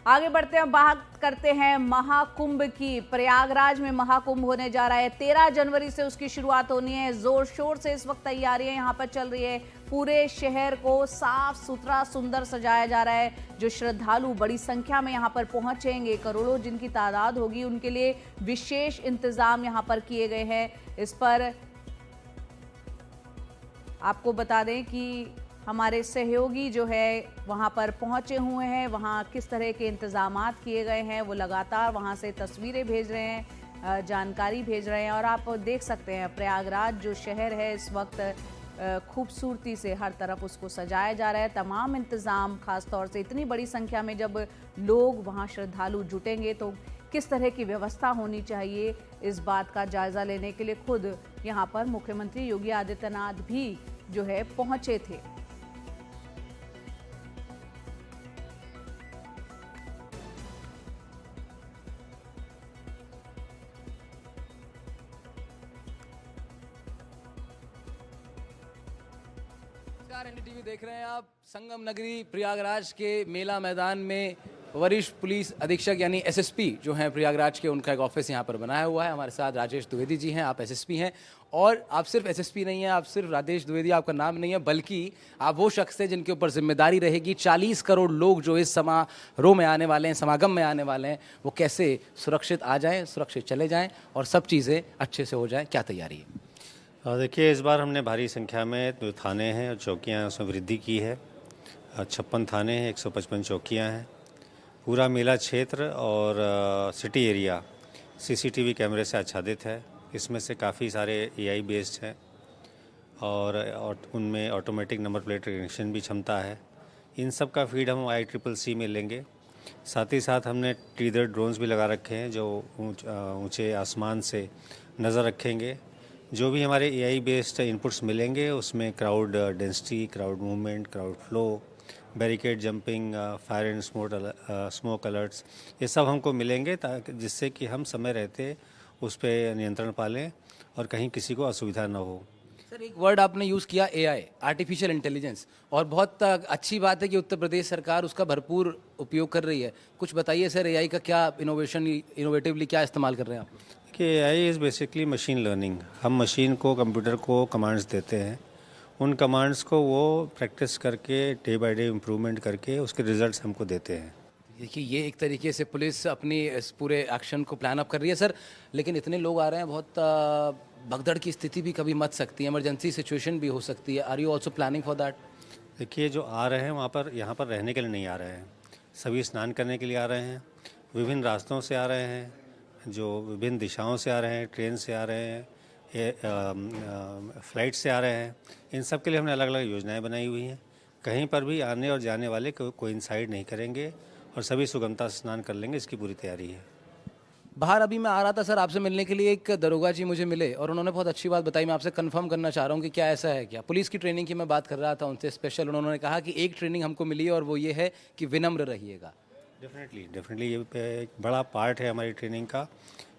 आगे बढ़ते हैं, बात करते हैं महाकुंभ की। प्रयागराज में महाकुंभ होने जा रहा है। 13 जनवरी से उसकी शुरुआत होनी है। जोर शोर से इस वक्त तैयारियां यहां पर चल रही है। पूरे शहर को साफ सुथरा सुंदर सजाया जा रहा है। जो श्रद्धालु बड़ी संख्या में यहां पर पहुंचेंगे, करोड़ों जिनकी तादाद होगी, उनके लिए विशेष इंतजाम यहां पर किए गए हैं। इस पर आपको बता दें कि हमारे सहयोगी जो है वहां पर पहुंचे हुए हैं। वहां किस तरह के इंतजामात किए गए हैं वो लगातार वहां से तस्वीरें भेज रहे हैं, जानकारी भेज रहे हैं। और आप देख सकते हैं प्रयागराज जो शहर है इस वक्त खूबसूरती से हर तरफ उसको सजाया जा रहा है। तमाम इंतज़ाम, खास तौर से इतनी बड़ी संख्या में जब लोग वहां श्रद्धालु जुटेंगे तो किस तरह की व्यवस्था होनी चाहिए, इस बात का जायजा लेने के लिए खुद यहां पर मुख्यमंत्री योगी आदित्यनाथ भी जो है पहुंचे थे। एनडीटीवी देख रहे हैं आप। संगम नगरी प्रयागराज के मेला मैदान में वरिष्ठ पुलिस अधीक्षक यानी एसएसपी जो हैं प्रयागराज के, उनका एक ऑफिस यहाँ पर बनाया हुआ है। हमारे साथ राजेश द्विवेदी जी हैं। आप एसएसपी हैं और आप सिर्फ एसएसपी नहीं हैं, आप सिर्फ राजेश द्विवेदी आपका नाम नहीं है, बल्कि आप वो शख्स हैं जिनके ऊपर जिम्मेदारी रहेगी 40 करोड़ लोग जो इस समारोह में आने वाले हैं, समागम में आने वाले हैं, वो कैसे सुरक्षित आ जाएं, सुरक्षित चले जाएं और सब चीज़ें अच्छे से हो जाएं। क्या तैयारी है? देखिए, इस बार हमने भारी संख्या में जो थाने हैं और चौकियाँ हैं उसमें वृद्धि की है। 56 थाने हैं, 155 चौकियाँ हैं। पूरा मेला क्षेत्र और सिटी एरिया सीसीटीवी कैमरे से आच्छादित है। इसमें से काफ़ी सारे एआई बेस्ड हैं और उनमें ऑटोमेटिक नंबर प्लेट रिकग्निशन भी क्षमता है। इन सब का फीड हम ICCC में लेंगे। साथ ही साथ हमने टीदर ड्रोन्स भी लगा रखे हैं जो ऊंचे आसमान से नज़र रखेंगे। जो भी हमारे एआई बेस्ड इनपुट्स मिलेंगे उसमें crowd density, crowd movement, crowd flow, barricade jumping, fire and smoke alerts, ये सब हमको मिलेंगे ताकि जिससे कि हम समय रहते उस पर नियंत्रण पा लें और कहीं किसी को असुविधा न हो। सर, एक वर्ड आपने यूज़ किया एआई, आर्टिफिशियल इंटेलिजेंस, और बहुत अच्छी बात है कि उत्तर प्रदेश सरकार उसका भरपूर उपयोग कर रही है। कुछ बताइए सर, एआई का क्या इनोवेटिवली क्या इस्तेमाल कर रहे हैं आप? कि AI is basically machine learning. हम मशीन को, कंप्यूटर को कमांड्स देते हैं। उन कमांड्स को वो प्रैक्टिस करके डे बाय डे इम्प्रूवमेंट करके उसके रिजल्ट्स हमको देते हैं। देखिए, ये एक तरीके से पुलिस अपनी इस पूरे एक्शन को प्लान अप कर रही है सर। लेकिन इतने लोग आ रहे हैं, बहुत भगदड़ की स्थिति भी कभी मच सकती है, इमरजेंसी सिचुएशन भी हो सकती है। Are you also planning for that? देखिए, जो आ रहे हैं यहाँ पर रहने के लिए नहीं आ रहे हैं। सभी स्नान करने के लिए आ रहे हैं। विभिन्न रास्तों से आ रहे हैं, जो विभिन्न दिशाओं से आ रहे हैं, ट्रेन से आ रहे हैं, फ्लाइट से आ रहे हैं। इन सब के लिए हमने अलग अलग योजनाएं बनाई हुई हैं। कहीं पर भी आने और जाने वाले कोइंसाइड नहीं करेंगे और सभी सुगमता से स्नान कर लेंगे, इसकी पूरी तैयारी है। बाहर अभी मैं आ रहा था सर आपसे मिलने के लिए, एक दरोगा जी मुझे मिले और उन्होंने बहुत अच्छी बात बताई। मैं आपसे कंफर्म करना चाह रहा हूँ कि क्या ऐसा है क्या? पुलिस की ट्रेनिंग की मैं बात कर रहा था उनसे स्पेशल। उन्होंने कहा कि एक ट्रेनिंग हमको मिली है और वो ये है कि विनम्र रहिएगा। डेफिनेटली ये एक बड़ा पार्ट है हमारी ट्रेनिंग का,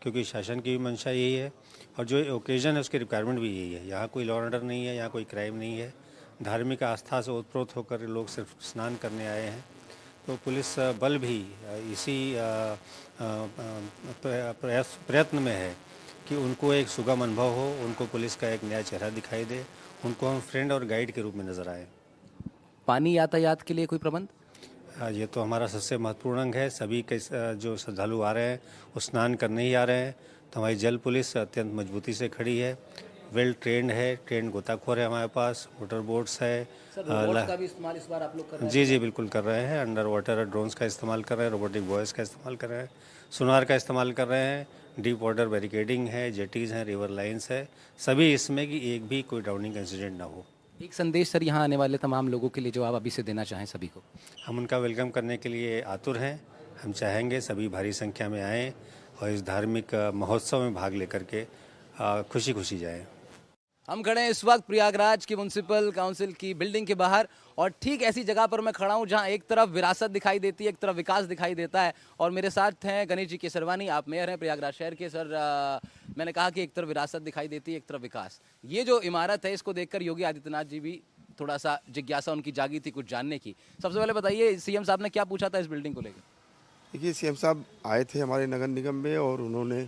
क्योंकि शासन की भी मंशा यही है और जो ओकेजन है उसकी रिक्वायरमेंट भी यही है। यहाँ कोई लॉ एंड ऑर्डर नहीं है, यहाँ कोई क्राइम नहीं है। धार्मिक आस्था से ओतप्रोत होकर लोग सिर्फ स्नान करने आए हैं। तो पुलिस बल भी इसी प्रयत्न में है कि उनको एक सुगम अनुभव हो, उनको पुलिस का एक नया चेहरा दिखाई दे, उनको हम फ्रेंड और गाइड के रूप में नज़र आए। पानी यातायात के लिए कोई प्रबंध? ये तो हमारा सबसे महत्वपूर्ण अंग है। सभी के जो श्रद्धालु आ रहे हैं वो स्नान करने ही आ रहे हैं, तो हमारी जल पुलिस अत्यंत मजबूती से खड़ी है, वेल ट्रेंड है, ट्रेंड गोताखोर है हमारे पास, मोटर बोट्स है। रोबोट्स का भी इस्तेमाल इस बार आप लोग कर रहे हैं? जी बिल्कुल कर रहे हैं। अंडर वाटर ड्रोन्स का इस्तेमाल कर रहे हैं, रोबोटिक बॉयज़ का इस्तेमाल कर रहे हैं, सोनार का इस्तेमाल कर रहे हैं, डीप वाटर बैरिकेडिंग है, जेटीज़ हैं, रिवर लाइन्स है, सभी इसमें कि एक भी कोई ड्राउनिंग का इंसिडेंट ना हो। एक संदेश सर यहाँ आने वाले तमाम लोगों के लिए जो आप अभी से देना चाहें सभी को? हम उनका वेलकम करने के लिए आतुर हैं। हम चाहेंगे सभी भारी संख्या में आएँ और इस धार्मिक महोत्सव में भाग लेकर के खुशी खुशी जाएँ। हम खड़े हैं इस वक्त प्रयागराज की म्युनिसिपल काउंसिल की बिल्डिंग के बाहर और ठीक ऐसी जगह पर मैं खड़ा हूं जहां एक तरफ विरासत दिखाई देती है, एक तरफ विकास दिखाई देता है। और मेरे साथ हैं गणेश जी केसरवानी, आप मेयर हैं प्रयागराज शहर के। सर, मैंने कहा कि एक तरफ विरासत दिखाई देती है, एक तरफ विकास। ये जो इमारत है इसको देखकर योगी आदित्यनाथ जी भी थोड़ा सा जिज्ञासा उनकी जागी थी कुछ जानने की। सबसे पहले बताइए, सीएम साहब ने क्या पूछा था इस बिल्डिंग को लेकर? देखिए सीएम साहब आए थे हमारे नगर निगम में और उन्होंने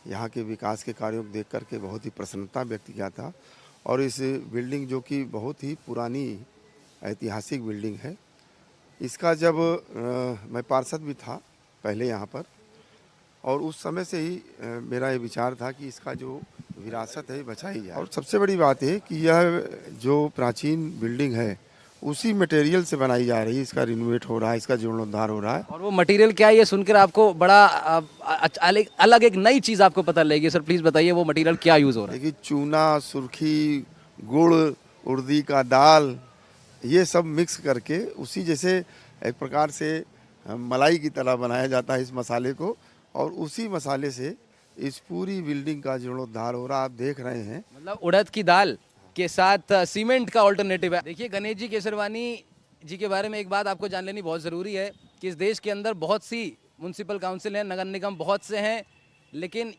यहाँ के विकास के कार्यों को देख करके बहुत ही प्रसन्नता व्यक्त किया था। और इस बिल्डिंग जो कि बहुत ही पुरानी ऐतिहासिक बिल्डिंग है, इसका जब मैं पार्षद भी था पहले यहाँ पर, और उस समय से ही मेरा ये विचार था कि इसका जो विरासत है बचाई जाए। और सबसे बड़ी बात है कि यह जो प्राचीन बिल्डिंग है उसी मटेरियल से बनाई जा रही है, इसका रिनोवेट हो रहा है, इसका जीर्णोद्धार हो रहा है। और वो मटेरियल क्या है ये सुनकर आपको बड़ा अलग एक नई चीज़ आपको पता लगेगी। सर प्लीज़ बताइए वो मटेरियल क्या यूज़ हो रहा है। देखिए चूना, सुर्खी, गुड़, उड़दी का दाल, ये सब मिक्स करके उसी जैसे एक प्रकार से मलाई की तरह बनाया जाता है इस मसाले को, और उसी मसाले से इस पूरी बिल्डिंग का जीर्णोद्धार हो रहा है। आप देख रहे हैं मतलब उड़द की दाल के साथ सीमेंट का ऑल्टरनेटिव है। देखिए गणेश जी केसरवानी जी के बारे में एक बात आपको जान लेनी बहुत ज़रूरी है कि इस देश के अंदर बहुत सी म्यूनसिपल काउंसिल हैं, नगर निगम बहुत से हैं, लेकिन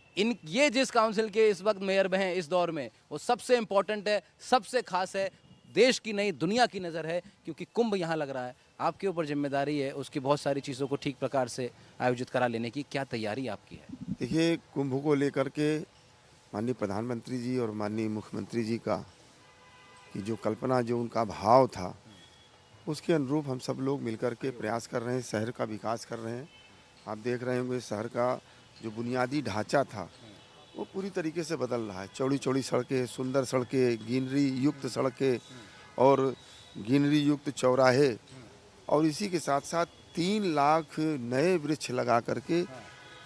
ये जिस काउंसिल के इस वक्त मेयर में हैं इस दौर में, वो सबसे इम्पोर्टेंट है, सबसे खास है, देश की नहीं दुनिया की नज़र है, क्योंकि कुंभ यहाँ लग रहा है। आपके ऊपर जिम्मेदारी है उसकी बहुत सारी चीज़ों को ठीक प्रकार से आयोजित करा लेने की। क्या तैयारी आपकी है? देखिए कुंभ को लेकर के माननीय प्रधानमंत्री जी और माननीय मुख्यमंत्री जी का कि जो कल्पना, जो उनका भाव था, उसके अनुरूप हम सब लोग मिलकर के प्रयास कर रहे हैं, शहर का विकास कर रहे हैं। आप देख रहे होंगे शहर का जो बुनियादी ढांचा था वो पूरी तरीके से बदल रहा है। चौड़ी चौड़ी सड़कें, सुंदर सड़कें, ग्रीनरी युक्त सड़कें और ग्रीनरी युक्त चौराहे, और इसी के साथ साथ 3 लाख नए वृक्ष लगा करके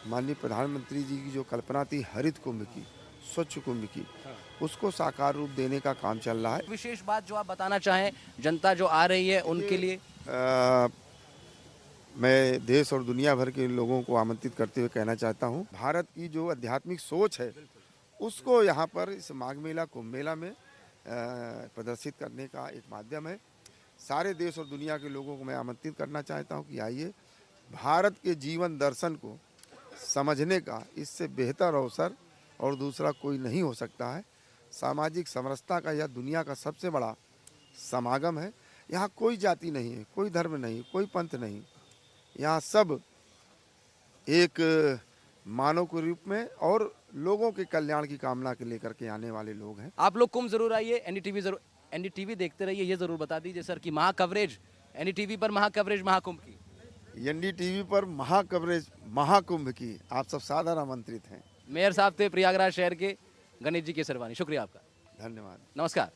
माननीय प्रधानमंत्री जी की जो कल्पना थी हरित कुंभ की, स्वच्छ कुंभ की, उसको साकार रूप देने का काम चल रहा है। विशेष बात जो आप बताना चाहें जनता जो आ रही है उनके लिए? मैं देश और दुनिया भर के लोगों को आमंत्रित करते हुए कहना चाहता हूँ, भारत की जो आध्यात्मिक सोच है उसको यहाँ पर इस माघ मेला, कुंभ मेला में प्रदर्शित करने का एक माध्यम है। सारे देश और दुनिया के लोगों को मैं आमंत्रित करना चाहता हूँ कि आइए, भारत के जीवन दर्शन को समझने का इससे बेहतर अवसर और दूसरा कोई नहीं हो सकता है। सामाजिक समरसता का यह दुनिया का सबसे बड़ा समागम है। यहाँ कोई जाति नहीं है, कोई धर्म नहीं, कोई पंथ नहीं, यहाँ सब एक मानव के रूप में और लोगों के कल्याण की कामना के लेकर के आने वाले लोग हैं। आप लोग कुंभ जरूर आइए, एनडीटीवी देखते रहिए। ये जरूर बता दीजिए सर कि महा कवरेज एनडीटीवी पर, महा कवरेज महाकुंभ की, एनडीटीवी पर महा कवरेज महाकुंभ की आप सब सादर आमंत्रित हैं। मेयर साहब थे प्रयागराज शहर के गणेश जी केसरवानी। शुक्रिया आपका, धन्यवाद, नमस्कार।